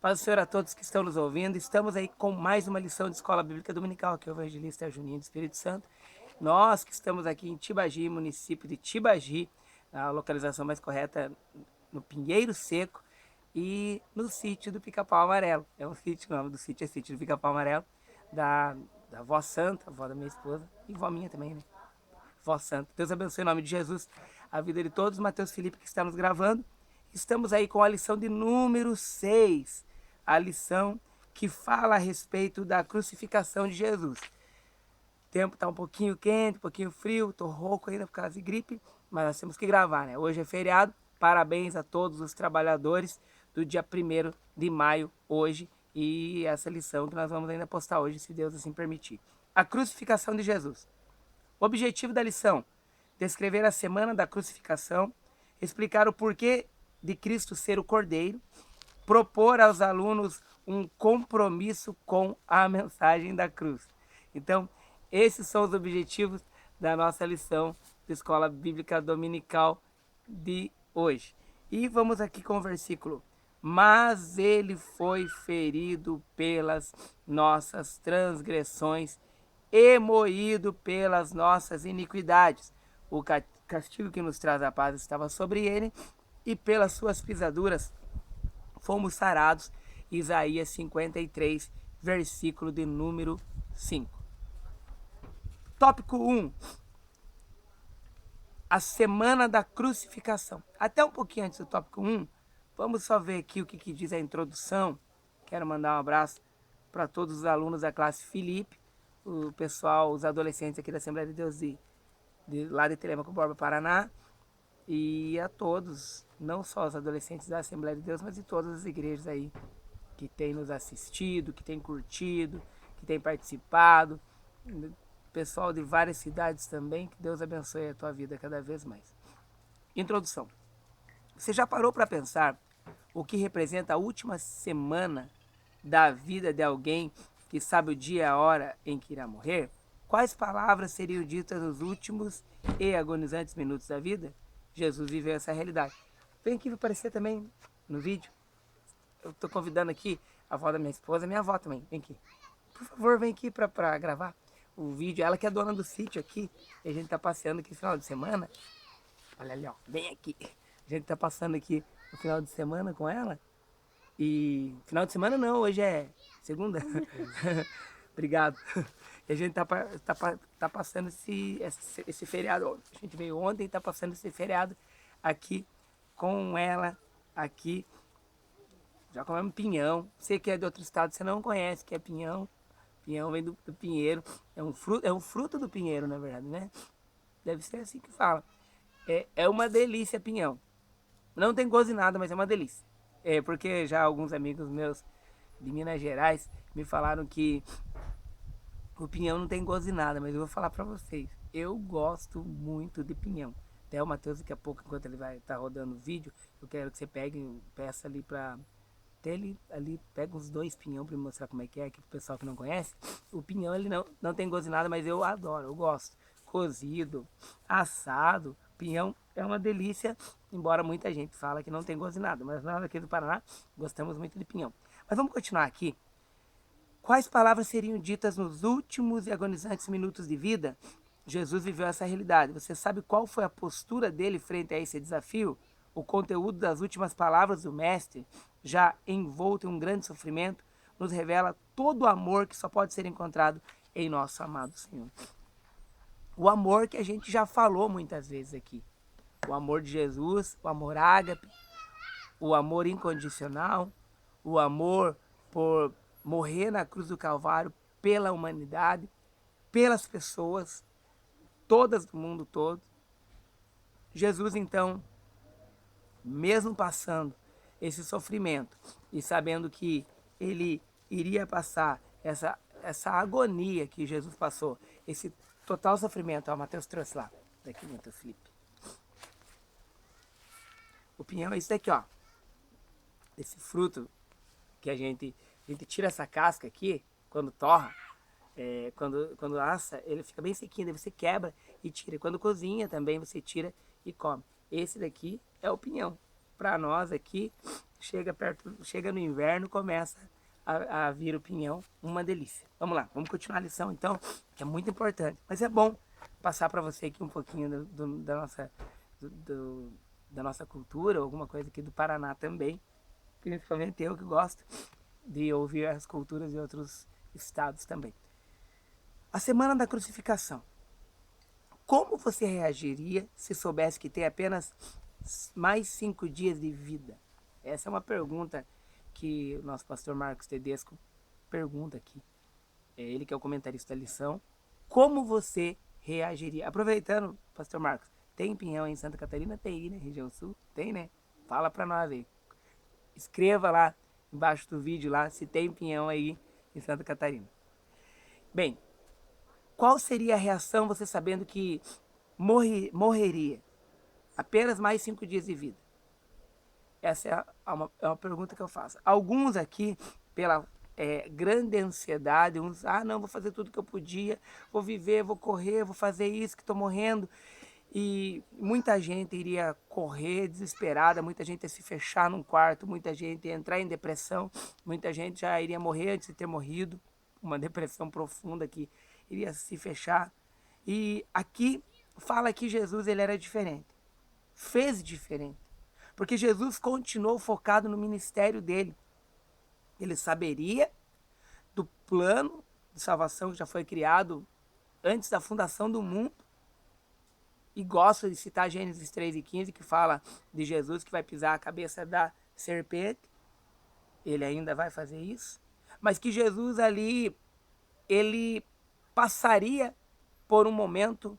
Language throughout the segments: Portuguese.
Paz do Senhor a todos que estão nos ouvindo. Estamos aí com mais uma lição de Escola Bíblica Dominical, que é o evangelista Juninho do Espírito Santo. Nós que estamos aqui em Tibagi, município de Tibagi, a localização mais correta no Pinheiro Seco e no sítio do Pica-Pau Amarelo. É um sítio, o nome do sítio é sítio do Pica-Pau Amarelo, da avó santa, avó da minha esposa, e vó minha também, né? Vó santa. Deus abençoe em nome de Jesus a vida de todos. Mateus Felipe que está nos gravando. Estamos aí com a lição de número 6, a lição que fala a respeito da crucificação de Jesus. O tempo está um pouquinho quente, um pouquinho frio, estou rouco ainda por causa de gripe, mas nós temos que gravar, né? Hoje é feriado, parabéns a todos os trabalhadores do dia 1º de maio, hoje, e essa lição que nós vamos ainda postar hoje, se Deus assim permitir. A crucificação de Jesus. O objetivo da lição: descrever a semana da crucificação, explicar o porquê de Cristo ser o Cordeiro, propor aos alunos um compromisso com a mensagem da cruz. Então, esses são os objetivos da nossa lição de Escola Bíblica Dominical de hoje. E vamos aqui com o versículo: mas ele foi ferido pelas nossas transgressões e moído pelas nossas iniquidades. O castigo que nos traz a paz estava sobre ele, e pelas suas pisaduras fomos sarados. Isaías 53, versículo de número 5. Tópico 1. A semana da crucificação. Até um pouquinho antes do tópico 1, vamos só ver aqui o que diz a introdução. Quero mandar um abraço para todos os alunos da classe Felipe, o pessoal, os adolescentes aqui da Assembleia de Deus lá de Telêmaco Borba, Paraná, e a todos, não só os adolescentes da Assembleia de Deus, mas de todas as igrejas aí que têm nos assistido, que têm curtido, que têm participado, pessoal de várias cidades também, que Deus abençoe a tua vida cada vez mais. Introdução. Você já parou para pensar o que representa a última semana da vida de alguém que sabe o dia e a hora em que irá morrer? Quais palavras seriam ditas nos últimos e agonizantes minutos da vida? Jesus viveu essa realidade. Vem aqui aparecer também no vídeo. Eu estou convidando aqui a avó da minha esposa, minha avó também. Vem aqui. Por favor, vem aqui para gravar o vídeo. Ela que é dona do sítio aqui. E a gente está passeando aqui no final de semana. Olha ali, ó. Vem aqui. A gente está passando aqui no final de semana com ela. E final de semana não, hoje é segunda. Obrigado. E a gente tá passando esse feriado. A gente veio ontem e tá passando esse feriado aqui com ela, aqui. Já comemos pinhão. Você que é de outro estado, você não conhece que é pinhão. Pinhão vem do pinheiro. É um fruto do pinheiro, na verdade, né? Deve ser assim que fala. É uma delícia pinhão. Não tem gosto de nada, mas é uma delícia. É porque já alguns amigos meus de Minas Gerais me falaram que o pinhão não tem gosto de nada, mas eu vou falar pra vocês. Eu gosto muito de pinhão. Até o Matheus, daqui a pouco, enquanto ele vai estar rodando o vídeo, eu quero que você peça ali pra... Até ele ali, pega uns 2 pinhão pra me mostrar como é que é, aqui pro pessoal que não conhece. O pinhão, ele não tem gosto de nada, mas eu adoro, eu gosto. Cozido, assado, pinhão é uma delícia, embora muita gente fala que não tem gosto de nada. Mas nós aqui do Paraná gostamos muito de pinhão. Mas vamos continuar aqui. Quais palavras seriam ditas nos últimos e agonizantes minutos de vida? Jesus viveu essa realidade. Você sabe qual foi a postura dele frente a esse desafio? O conteúdo das últimas palavras do Mestre, já envolto em um grande sofrimento, nos revela todo o amor que só pode ser encontrado em nosso amado Senhor. O amor que a gente já falou muitas vezes aqui. O amor de Jesus, o amor ágape, o amor incondicional, o amor por morrer na cruz do Calvário pela humanidade, pelas pessoas, todas do mundo todo. Jesus, então, mesmo passando esse sofrimento e sabendo que ele iria passar essa agonia que Jesus passou, esse total sofrimento, ó, o Matheus trouxe lá, daqui, Matheus Felipe. O pinhão é isso daqui, ó, esse fruto que a gente tira essa casca aqui, quando torra, quando assa, ele fica bem sequinho, daí você quebra e tira. Quando cozinha também você tira e come. Esse daqui é o pinhão. Para nós aqui, chega no inverno, começa a vir o pinhão, uma delícia. Vamos lá, vamos continuar a lição então, que é muito importante. Mas é bom passar para você aqui um pouquinho da nossa cultura, alguma coisa aqui do Paraná também, principalmente eu que gosto de ouvir as culturas de outros estados também. A semana da crucificação. Como você reagiria se soubesse que tem apenas mais 5 dias de vida? Essa é uma pergunta que o nosso pastor Marcos Tedesco pergunta aqui. É ele que é o comentarista da lição. Como você reagiria? Aproveitando, pastor Marcos, tem pinhão em Santa Catarina? Tem, né? Região Sul? Tem, né? Fala pra nós aí. Escreva lá embaixo do vídeo lá se tem pinhão aí em Santa Catarina. Bem, qual seria a reação você sabendo que morreria? Apenas mais 5 dias de vida. Essa é uma pergunta que eu faço. Alguns aqui, pela grande ansiedade, uns, não, vou fazer tudo que eu podia, vou viver, vou correr, vou fazer isso que estou morrendo. E muita gente iria correr desesperada, muita gente ia se fechar num quarto, muita gente ia entrar em depressão, muita gente já iria morrer antes de ter morrido, uma depressão profunda que iria se fechar. E aqui fala que Jesus ele era diferente, fez diferente, porque Jesus continuou focado no ministério dele. Ele saberia do plano de salvação que já foi criado antes da fundação do mundo. E gosto de citar Gênesis 3:15, que fala de Jesus que vai pisar a cabeça da serpente. Ele ainda vai fazer isso. Mas que Jesus ali, ele passaria por um momento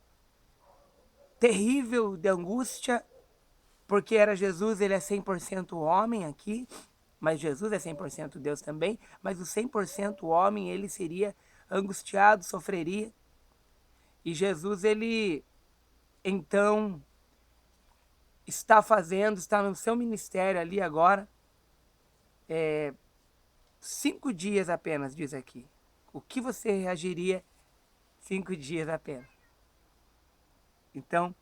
terrível de angústia, porque era Jesus, ele é 100% homem aqui, mas Jesus é 100% Deus também, mas o 100% homem, ele seria angustiado, sofreria. E Jesus, ele então está no seu ministério ali agora, 5 dias apenas, diz aqui. O que você reagiria 5 dias apenas? Então,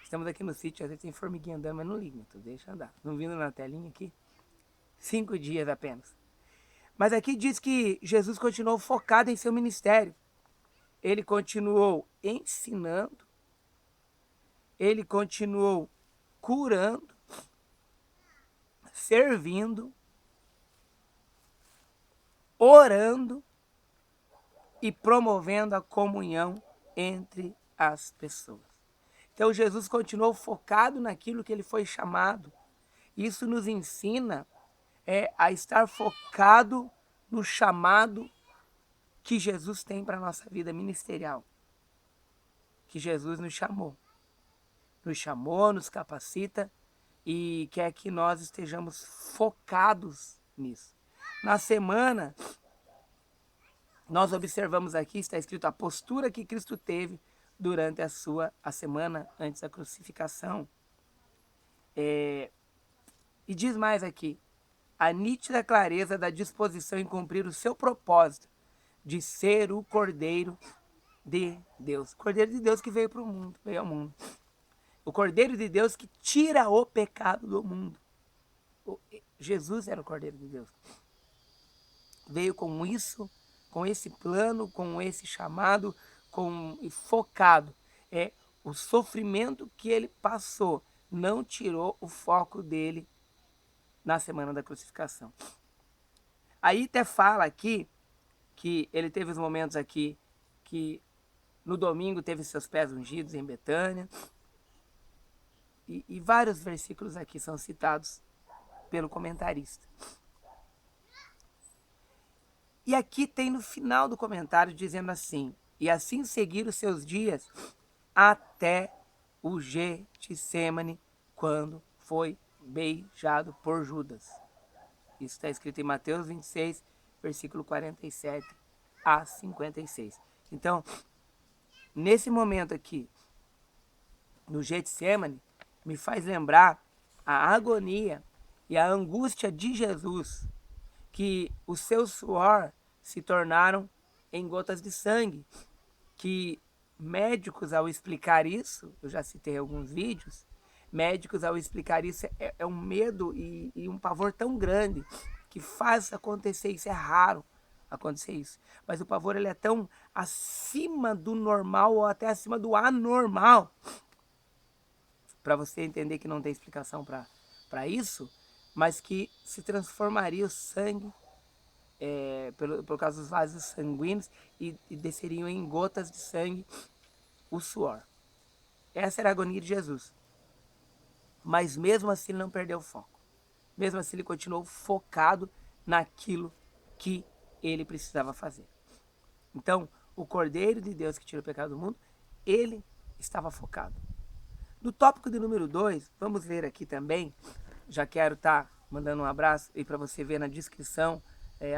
estamos aqui no sítio, às vezes tem formiguinha andando, mas não liga, então deixa andar. Não vindo na telinha aqui? 5 dias apenas. Mas aqui diz que Jesus continuou focado em seu ministério. Ele continuou ensinando, ele continuou curando, servindo, orando e promovendo a comunhão entre as pessoas. Então Jesus continuou focado naquilo que ele foi chamado. Isso nos ensina a estar focado no chamado que Jesus tem para a nossa vida ministerial. Que Jesus nos chamou, nos capacita e quer que nós estejamos focados nisso. Na semana, nós observamos aqui, está escrito a postura que Cristo teve durante a semana antes da crucificação. E diz mais aqui, a nítida clareza da disposição em cumprir o seu propósito de ser o Cordeiro de Deus. O Cordeiro de Deus que veio para o mundo, veio ao mundo. O Cordeiro de Deus que tira o pecado do mundo. Jesus era o Cordeiro de Deus. Veio com isso, com esse plano, com esse chamado, focado. O sofrimento que ele passou não tirou o foco dele na semana da crucificação. Aí até fala aqui que ele teve os momentos aqui que no domingo teve seus pés ungidos em Betânia. E vários versículos aqui são citados pelo comentarista. E aqui tem no final do comentário dizendo assim, e assim seguir os seus dias até o Getsêmani, quando foi beijado por Judas. Isso está escrito em Mateus 26, versículo 47 a 56. Então, nesse momento aqui, no Getsêmani, me faz lembrar a agonia e a angústia de Jesus, que o seu suor se tornaram em gotas de sangue, que médicos, ao explicar isso, eu já citei alguns vídeos, médicos, ao explicar isso, é um medo e um pavor tão grande que faz acontecer isso. É raro acontecer isso. Mas o pavor ele é tão acima do normal ou até acima do anormal, para você entender que não tem explicação para isso, mas que se transformaria o sangue por causa dos vasos sanguíneos e desceriam em gotas de sangue o suor. Essa era a agonia de Jesus. Mas mesmo assim ele não perdeu o foco. Mesmo assim ele continuou focado naquilo que ele precisava fazer. Então, o Cordeiro de Deus que tira o pecado do mundo, ele estava focado. No tópico de número 2, vamos ler aqui também. Já quero estar mandando um abraço e para você ver na descrição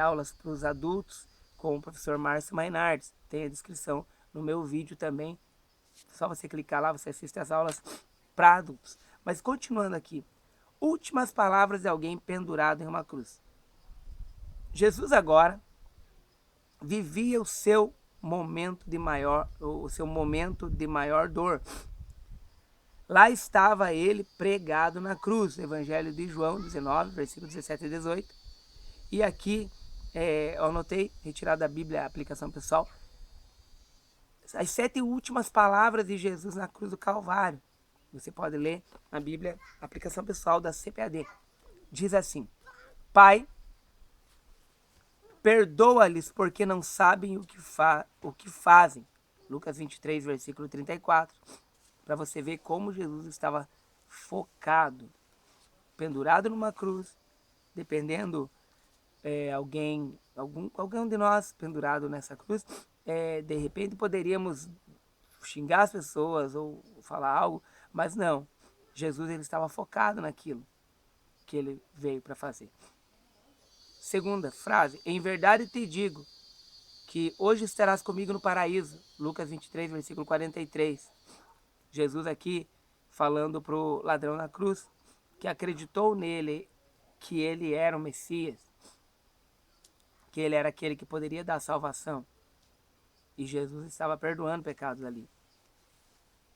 aulas para os adultos com o professor Márcio Mainardes. Tem a descrição no meu vídeo também. Só você clicar lá, você assiste as aulas para adultos. Mas continuando aqui. Últimas palavras de alguém pendurado em uma cruz. Jesus agora vivia o seu momento de maior dor. Lá estava ele pregado na cruz. Evangelho de João 19, versículos 17 e 18. E aqui eu anotei, retirado da Bíblia, a aplicação pessoal, as 7 últimas palavras de Jesus na cruz do Calvário. Você pode ler na Bíblia, aplicação pessoal da CPAD. Diz assim: Pai, perdoa-lhes porque não sabem o que fazem. Lucas 23, versículo 34. Para você ver como Jesus estava focado, pendurado numa cruz, dependendo alguém de nós pendurado nessa cruz, de repente poderíamos xingar as pessoas ou falar algo, mas não. Jesus ele estava focado naquilo que ele veio para fazer. Segunda frase: em verdade te digo que hoje estarás comigo no paraíso. Lucas 23, versículo 43. Jesus aqui falando para o ladrão na cruz, que acreditou nele, que ele era o Messias, que ele era aquele que poderia dar salvação. E Jesus estava perdoando pecados ali.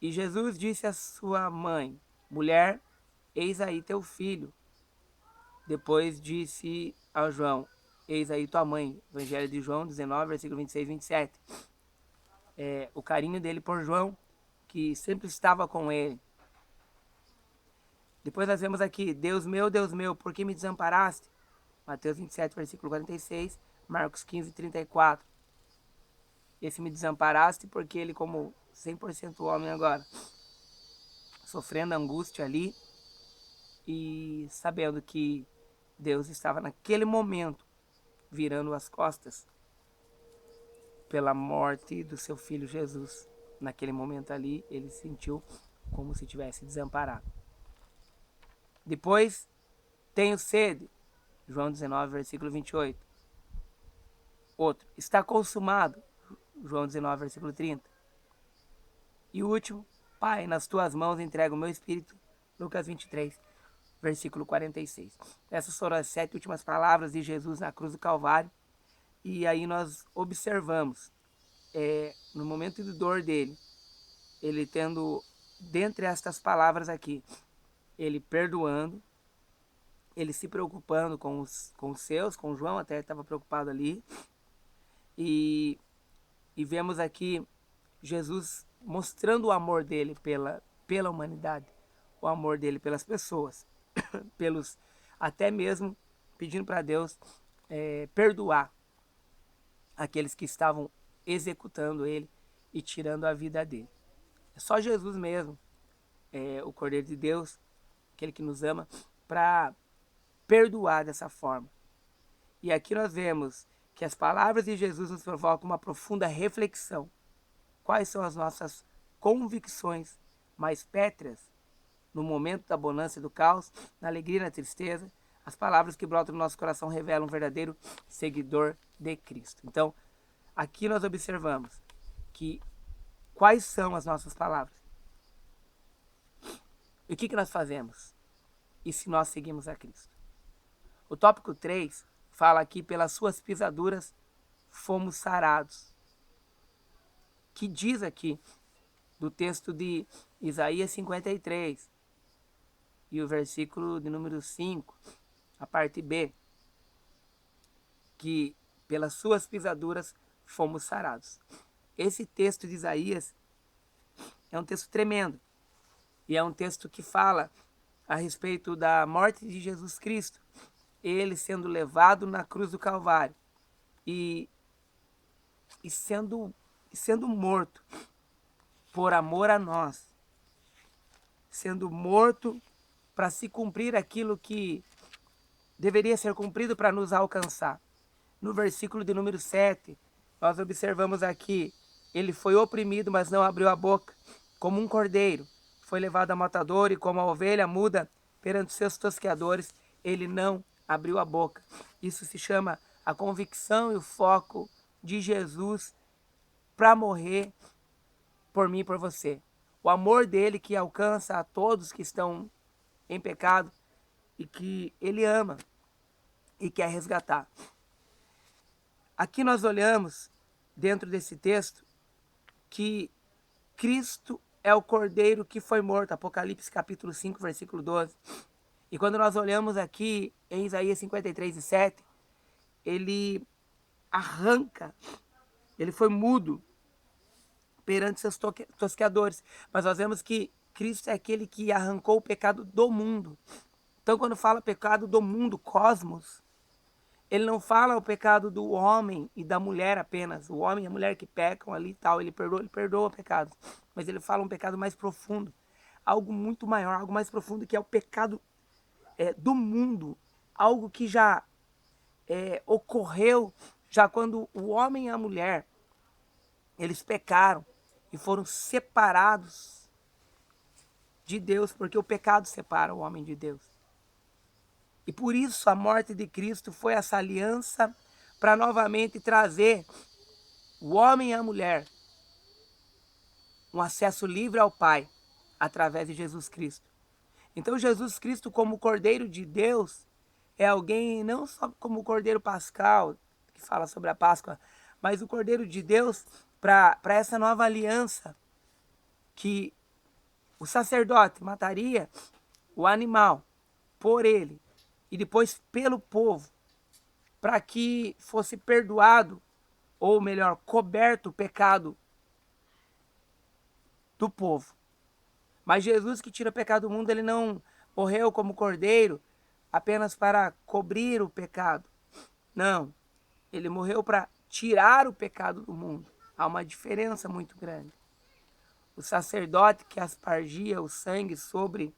E Jesus disse à sua mãe: mulher, eis aí teu filho. Depois disse ao João: eis aí tua mãe. Evangelho de João 19, versículo 26 e 27. O carinho dele por João, que sempre estava com ele. Depois nós vemos aqui: Deus meu, por que me desamparaste? Mateus 27, versículo 46, Marcos 15, 34. Esse me desamparaste porque ele, como 100% homem agora, sofrendo angústia ali e sabendo que Deus estava naquele momento virando as costas pela morte do seu filho Jesus. Naquele momento ali, ele sentiu como se tivesse desamparado. Depois, tenho sede. João 19, versículo 28. Outro, está consumado. João 19, versículo 30. E o último, Pai, nas tuas mãos entrego o meu espírito. Lucas 23, versículo 46. Essas foram as 7 últimas palavras de Jesus na cruz do Calvário. E aí nós observamos, no momento de dor dele, ele tendo, dentre estas palavras aqui, ele perdoando, ele se preocupando com os seus, com João, até estava preocupado ali. E vemos aqui Jesus mostrando o amor dele pela humanidade, o amor dele pelas pessoas, até mesmo pedindo para Deus perdoar aqueles que estavam executando ele e tirando a vida dele. É só Jesus mesmo, o Cordeiro de Deus, aquele que nos ama, para perdoar dessa forma. E aqui nós vemos que as palavras de Jesus nos provocam uma profunda reflexão. Quais são as nossas convicções mais pétreas no momento da bonança e do caos, na alegria e na tristeza? As palavras que brotam no nosso coração revelam um verdadeiro seguidor de Cristo. Então, aqui nós observamos que quais são as nossas palavras. E o que nós fazemos? E se nós seguimos a Cristo? O tópico 3 fala aqui: pelas suas pisaduras fomos sarados. Que diz aqui do texto de Isaías 53. e o versículo de número 5, a parte B, que pelas suas pisaduras fomos sarados. Esse texto de Isaías é um texto tremendo, e é um texto que fala a respeito da morte de Jesus Cristo, ele sendo levado na cruz do Calvário e sendo morto por amor a nós, sendo morto para se cumprir aquilo que deveria ser cumprido para nos alcançar. No versículo de número 7, nós observamos aqui, ele foi oprimido, mas não abriu a boca, como um cordeiro, foi levado a matador, e como a ovelha muda perante seus tosqueadores, ele não abriu a boca. Isso se chama a convicção e o foco de Jesus para morrer por mim e por você. O amor dele que alcança a todos que estão em pecado e que ele ama e quer resgatar. Aqui nós olhamos, dentro desse texto, que Cristo é o cordeiro que foi morto, Apocalipse capítulo 5, versículo 12. E quando nós olhamos aqui em Isaías 53 e 7, ele arranca, ele foi mudo perante seus tosqueadores. Mas nós vemos que Cristo é aquele que arrancou o pecado do mundo. Então, quando fala pecado do mundo, cosmos, ele não fala o pecado do homem e da mulher apenas. O homem e a mulher que pecam ali e tal, ele perdoa o pecado. Mas ele fala um pecado mais profundo. Algo muito maior, algo mais profundo, que é o pecado do mundo. Algo que já ocorreu, já quando o homem e a mulher, eles pecaram e foram separados de Deus, porque o pecado separa o homem de Deus. E por isso a morte de Cristo foi essa aliança para novamente trazer o homem e a mulher um acesso livre ao Pai através de Jesus Cristo. Então Jesus Cristo, como Cordeiro de Deus, é alguém não só como o Cordeiro Pascal, que fala sobre a Páscoa, mas o Cordeiro de Deus para essa nova aliança, que o sacerdote mataria o animal por ele e depois pelo povo, para que fosse perdoado, ou melhor, coberto o pecado do povo. Mas Jesus, que tira o pecado do mundo, ele não morreu como cordeiro apenas para cobrir o pecado. Não, ele morreu para tirar o pecado do mundo. Há uma diferença muito grande. O sacerdote que aspergia o sangue sobre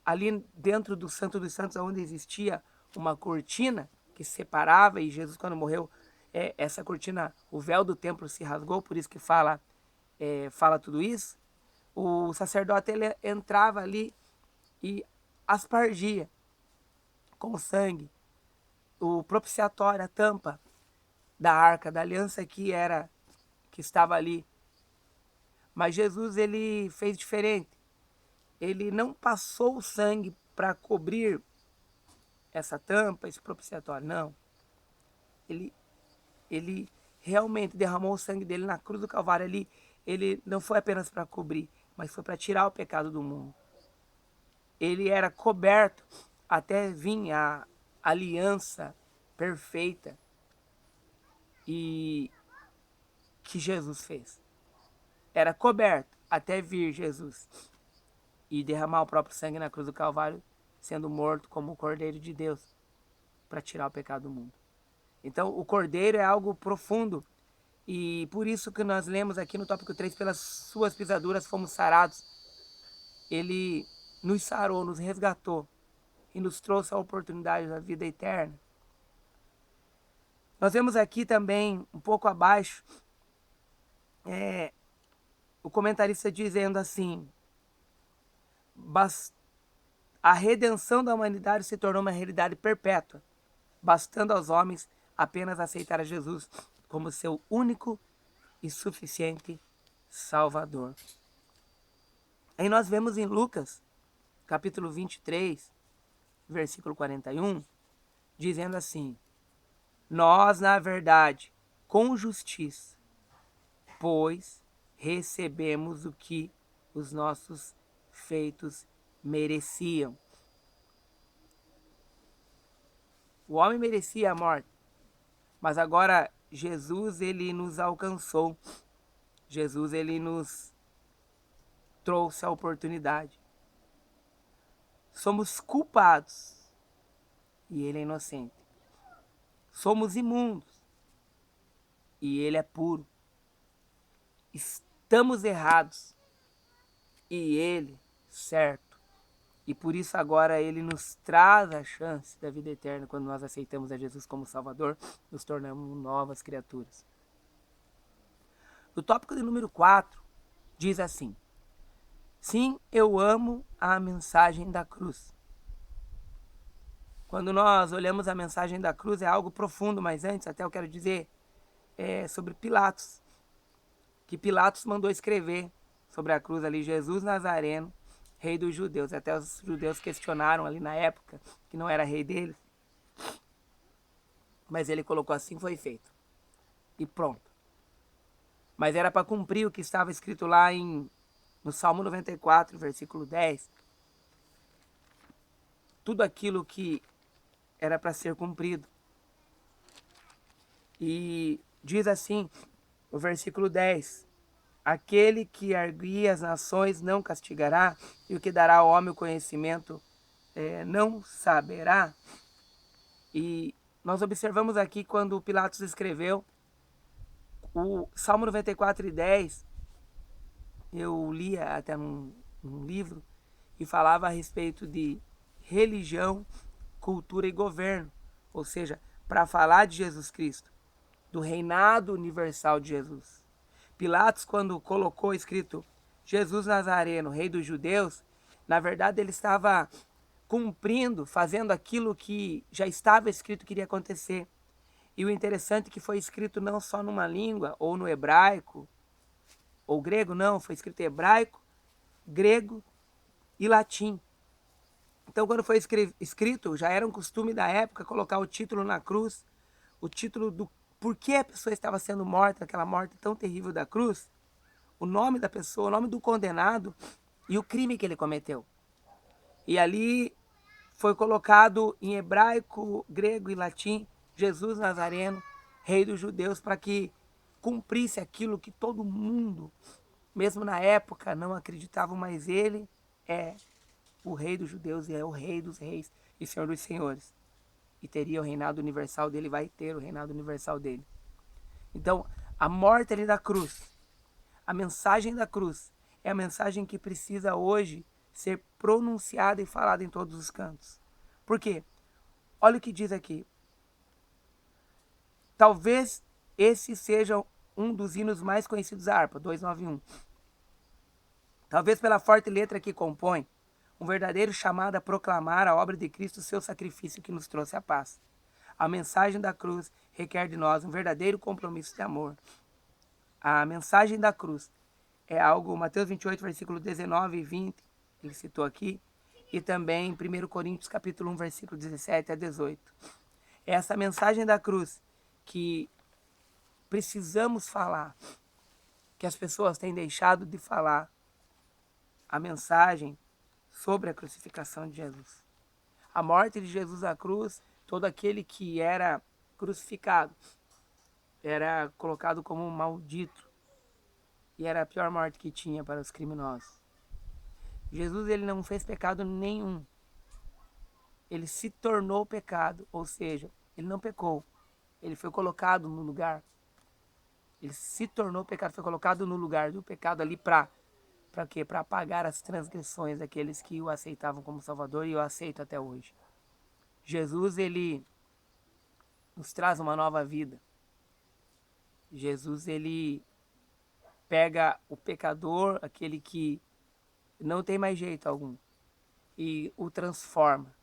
ali dentro do Santo dos Santos, onde existia uma cortina que separava, e Jesus, quando morreu, essa cortina, o véu do templo se rasgou, por isso que fala tudo isso. O sacerdote, ele entrava ali e aspergia com o sangue o propiciatório, a tampa da arca da aliança que estava ali. Mas Jesus, ele fez diferente. Ele não passou o sangue para cobrir essa tampa, esse propiciatório, não. Ele realmente derramou o sangue dele na cruz do Calvário. Ele não foi apenas para cobrir, mas foi para tirar o pecado do mundo. Ele era coberto até vir a aliança perfeita e que Jesus fez. Era coberto até vir Jesus e derramar o próprio sangue na cruz do Calvário, sendo morto como o Cordeiro de Deus para tirar o pecado do mundo. Então, o Cordeiro é algo profundo, e por isso que nós lemos aqui no tópico 3, pelas suas pisaduras fomos sarados. Ele nos sarou, nos resgatou e nos trouxe a oportunidade da vida eterna. Nós vemos aqui também, um pouco abaixo, o comentarista dizendo assim: a redenção da humanidade se tornou uma realidade perpétua, bastando aos homens apenas aceitar a Jesus como seu único e suficiente Salvador. Aí nós vemos em Lucas, capítulo 23, versículo 41, dizendo assim: nós, na verdade, com justiça, pois recebemos o que os nossos feitos mereciam. O homem merecia a morte, mas agora Jesus, ele nos alcançou. Jesus, ele nos trouxe a oportunidade. Somos culpados e ele é inocente. Somos imundos e ele é puro. Estamos errados e ele certo. E por isso agora ele nos traz a chance da vida eterna quando nós aceitamos a Jesus como Salvador, nos tornamos novas criaturas. O tópico de número 4 diz assim: sim, eu amo a mensagem da cruz. Quando nós olhamos a mensagem da cruz é algo profundo, mas antes até eu quero dizer sobre Pilatos. Que Pilatos mandou escrever sobre a cruz ali, Jesus Nazareno, rei dos judeus. Até os judeus questionaram ali na época que não era rei deles. Mas ele colocou assim, foi feito. E pronto. Mas era para cumprir o que estava escrito lá no Salmo 94, versículo 10. Tudo aquilo que era para ser cumprido. E diz assim, o versículo 10. Aquele que arguia as nações não castigará, e o que dará ao homem o conhecimento não saberá. E nós observamos aqui quando Pilatos escreveu o Salmo 94 e 10, eu lia até num livro, e falava a respeito de religião, cultura e governo. Ou seja, para falar de Jesus Cristo, do reinado universal de Jesus. Pilatos, quando colocou escrito Jesus Nazareno, rei dos judeus, na verdade ele estava cumprindo, fazendo aquilo que já estava escrito que iria acontecer. E o interessante é que foi escrito não só numa língua, ou no hebraico, ou grego, não, foi escrito em hebraico, grego e latim. Então, quando foi escrito, já era um costume da época colocar o título na cruz, o título do porquê a pessoa estava sendo morta, aquela morte tão terrível da cruz, o nome da pessoa, o nome do condenado e o crime que ele cometeu. E ali foi colocado em hebraico, grego e latim, Jesus Nazareno, rei dos judeus, para que cumprisse aquilo que todo mundo, mesmo na época, não acreditavam, mas ele é o rei dos judeus e é o rei dos reis e senhor dos senhores. E teria o reinado universal dele, vai ter o reinado universal dele. Então, a morte ali da cruz, a mensagem da cruz, é a mensagem que precisa hoje ser pronunciada e falada em todos os cantos. Por quê? Olha o que diz aqui. Talvez esse seja um dos hinos mais conhecidos da harpa, 291. Talvez pela forte letra que compõe, um verdadeiro chamado a proclamar a obra de Cristo, o seu sacrifício que nos trouxe a paz. A mensagem da cruz requer de nós um verdadeiro compromisso de amor. A mensagem da cruz é algo, Mateus 28, versículo 19 e 20, ele citou aqui, e também 1 Coríntios capítulo 1, versículo 17 a 18. É essa mensagem da cruz que precisamos falar, que as pessoas têm deixado de falar, a mensagem sobre a crucificação de Jesus. A morte de Jesus à cruz, todo aquele que era crucificado era colocado como um maldito, e era a pior morte que tinha para os criminosos. Jesus, ele não fez pecado nenhum. Ele se tornou pecado, ou seja, ele não pecou. Ele foi colocado no lugar. Ele se tornou pecado, foi colocado no lugar do pecado ali para quê? Para apagar as transgressões daqueles que o aceitavam como Salvador, e eu aceito até hoje. Jesus, ele nos traz uma nova vida. Jesus, ele pega o pecador, aquele que não tem mais jeito algum, e o transforma,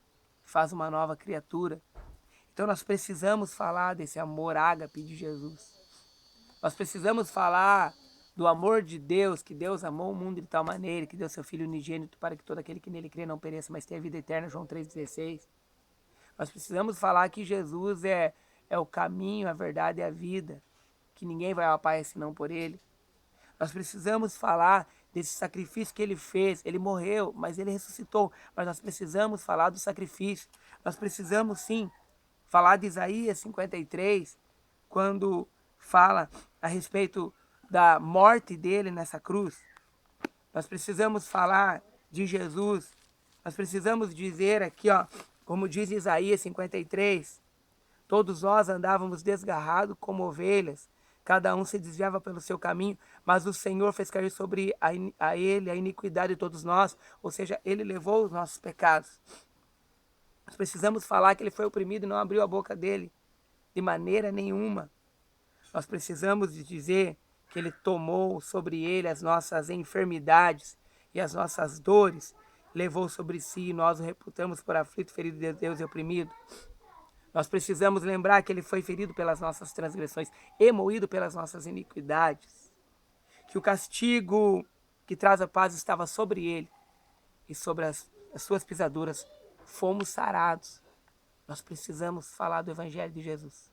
faz uma nova criatura. Então nós precisamos falar desse amor ágape de Jesus. Nós precisamos falar do amor de Deus, que Deus amou o mundo de tal maneira, que deu seu Filho unigênito para que todo aquele que nele crê não pereça, mas tenha vida eterna, João 3,16. Nós precisamos falar que Jesus é o caminho, a verdade e a vida, que ninguém vai ao Pai senão por ele. Nós precisamos falar desse sacrifício que ele fez. Ele morreu, mas ele ressuscitou. Mas nós precisamos falar do sacrifício. Nós precisamos, sim, falar de Isaías 53, quando fala a respeito da morte dele nessa cruz. Nós precisamos falar de Jesus. Nós precisamos dizer aqui, ó, como diz Isaías 53, todos nós andávamos desgarrados como ovelhas, cada um se desviava pelo seu caminho, mas o Senhor fez cair sobre a ele a iniquidade de todos nós, ou seja, ele levou os nossos pecados. Nós precisamos falar que ele foi oprimido e não abriu a boca dele, de maneira nenhuma. Nós precisamos dizer que ele tomou sobre ele as nossas enfermidades e as nossas dores, levou sobre si e nós o reputamos por aflito, ferido de Deus e oprimido. Nós precisamos lembrar que ele foi ferido pelas nossas transgressões e moído pelas nossas iniquidades. Que o castigo que traz a paz estava sobre ele e sobre as suas pisaduras fomos sarados. Nós precisamos falar do Evangelho de Jesus.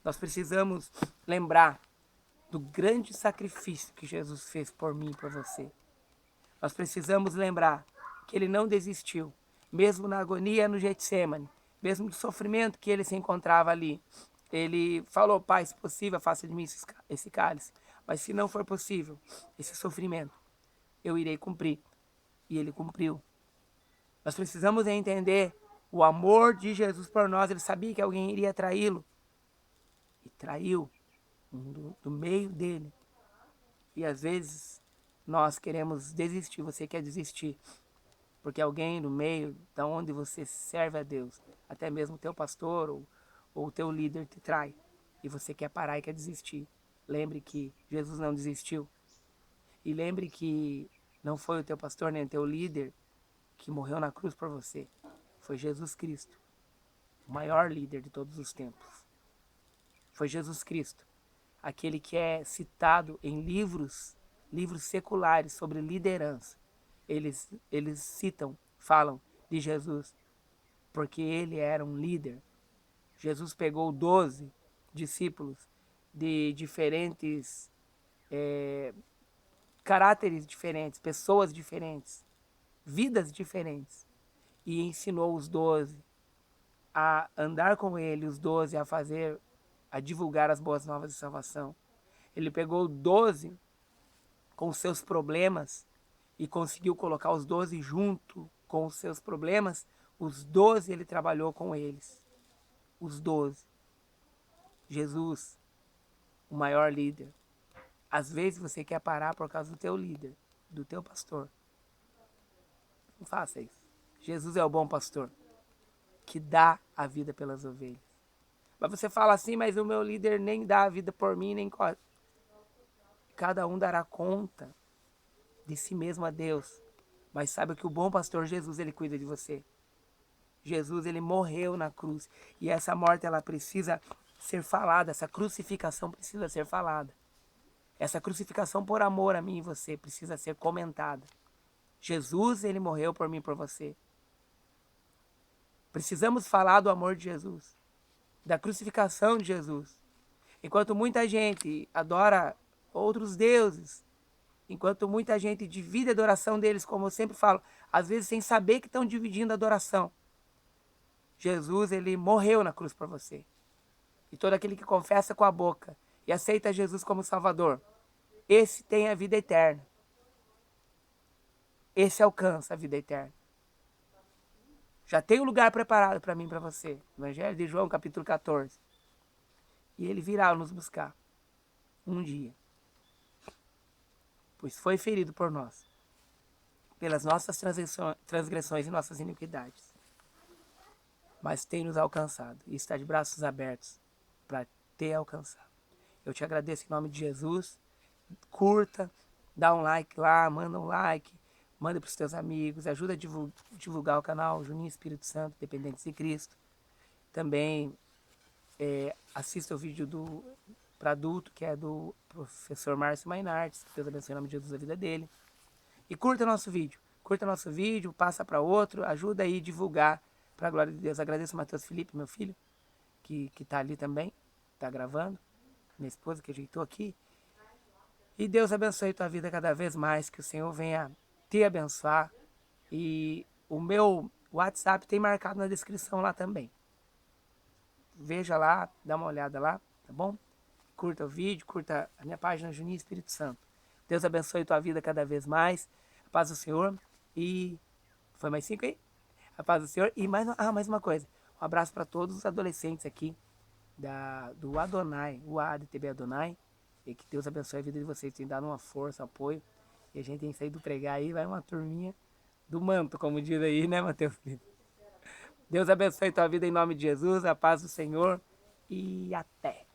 Nós precisamos lembrar do grande sacrifício que Jesus fez por mim e por você. Nós precisamos lembrar que ele não desistiu, mesmo na agonia no Getsêmani, mesmo do sofrimento que ele se encontrava ali. Ele falou: Pai, se possível, faça de mim esse cálice. Mas se não for possível, esse sofrimento, eu irei cumprir. E ele cumpriu. Nós precisamos entender o amor de Jesus por nós. Ele sabia que alguém iria traí-lo. E traiu do meio dele. E às vezes nós queremos desistir. Você quer desistir porque alguém no meio da onde você serve a Deus, até mesmo o teu pastor ou o teu líder te trai, e você quer parar e quer desistir. Lembre que Jesus não desistiu. E lembre que não foi o teu pastor nem o teu líder que morreu na cruz por você. Foi Jesus Cristo, o maior líder de todos os tempos. Foi Jesus Cristo, aquele que é citado em livros seculares sobre liderança. Eles citam, falam de Jesus, porque ele era um líder. Jesus pegou 12 discípulos de diferentes caráteres diferentes, pessoas diferentes, vidas diferentes, e ensinou os 12 a andar com ele, os 12 a divulgar as boas novas de salvação. Ele pegou 12 com seus problemas e conseguiu colocar os 12 junto com os seus problemas. Os 12 ele trabalhou com eles. Os 12. Jesus, o maior líder. Às vezes você quer parar por causa do teu líder, do teu pastor. Não faça isso. Jesus é o bom pastor, que dá a vida pelas ovelhas. Mas você fala assim, mas o meu líder nem dá a vida por mim, nem corre. Cada um dará conta de si mesmo a Deus. Mas saiba que o bom pastor Jesus, ele cuida de você. Jesus, ele morreu na cruz. E essa morte, ela precisa ser falada. Essa crucificação precisa ser falada. Essa crucificação por amor a mim e você precisa ser comentada. Jesus, ele morreu por mim e por você. Precisamos falar do amor de Jesus. Da crucificação de Jesus. Enquanto muita gente adora outros deuses, enquanto muita gente divide a adoração deles, como eu sempre falo, às vezes sem saber que estão dividindo a adoração. Jesus, ele morreu na cruz por você. E todo aquele que confessa com a boca e aceita Jesus como Salvador, esse tem a vida eterna. Esse alcança a vida eterna. Já tem um lugar preparado para mim e para você. Evangelho de João, capítulo 14. E ele virá nos buscar um dia. Pois foi ferido por nós, pelas nossas transgressões e nossas iniquidades. Mas tem nos alcançado e está de braços abertos para te alcançar. Eu te agradeço em nome de Jesus. Curta, dá um like lá, manda um like, manda para os teus amigos, ajuda a divulgar o canal Juninho Espírito Santo, Dependentes de Cristo. Também assista o vídeo para adulto, que é do professor Márcio Mainartes, que Deus abençoe em nome de Jesus a vida dele. E curta nosso vídeo, passa para outro, ajuda aí a divulgar para a glória de Deus. Agradeço ao Matheus Felipe, meu filho, que está ali também, está gravando, minha esposa que ajeitou aqui. E Deus abençoe tua vida cada vez mais, que o Senhor venha te abençoar. E o meu WhatsApp tem marcado na descrição lá também. Veja lá, dá uma olhada lá, tá bom? Curta o vídeo, curta a minha página Juninho Espírito Santo. Deus abençoe tua vida cada vez mais. A paz do Senhor. E foi mais 5 aí? A paz do Senhor. E mais uma coisa. Um abraço para todos os adolescentes aqui do Adonai, o ADTB Adonai. E que Deus abençoe a vida de vocês, tem dado uma força, apoio. E a gente tem saído pregar aí, vai uma turminha do manto, como diz aí, né, Mateus? Deus abençoe tua vida em nome de Jesus, a paz do Senhor e até.